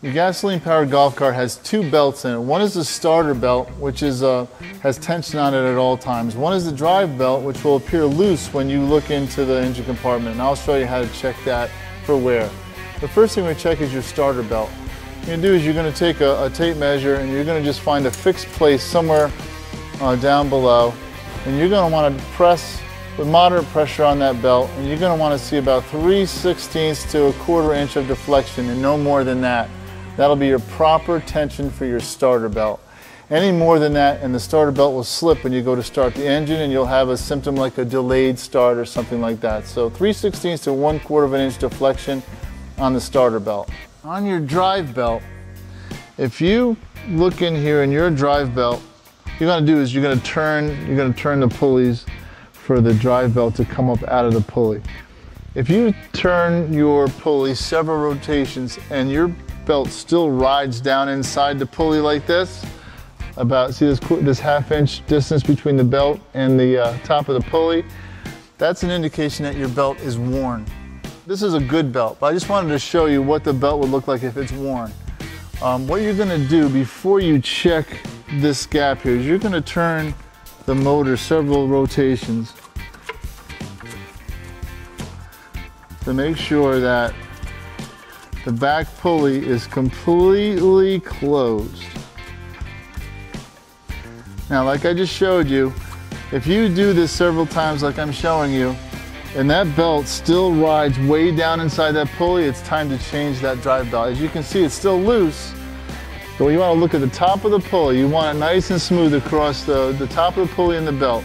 Your gasoline-powered golf cart has two belts in it. One is the starter belt, which has tension on it at all times. One is the drive belt, which will appear loose when you look into the engine compartment, and I'll show you how to check that for wear. The first thing we check is your starter belt. What you're going to do is you're going to take a tape measure and you're going to just find a fixed place somewhere down below, and you're going to want to press with moderate pressure on that belt, and you're going to want to see about 3/16 to a 1/4 inch of deflection, and no more than that. That'll be your proper tension for your starter belt. Any more than that and the starter belt will slip when you go to start the engine, and you'll have a symptom like a delayed start or something like that. So 3/16 to 1/4 inch deflection on the starter belt. On your drive belt, if you look in here in your drive belt, what you're going to do is you're going to turn the pulleys for the drive belt to come up out of the pulley. If you turn your pulley several rotations and your belt still rides down inside the pulley like this, about, see this 1/2 inch distance between the belt and the top of the pulley, that's an indication that your belt is worn. This is a good belt, but I just wanted to show you what the belt would look like if it's worn. What you're going to do before you check this gap here is you're going to turn the motor several rotations to make sure that the back pulley is completely closed. Now, like I just showed you, if you do this several times like I'm showing you, and that belt still rides way down inside that pulley, it's time to change that drive belt. As you can see, it's still loose, but you want to look at the top of the pulley. You want it nice and smooth across the top of the pulley and the belt.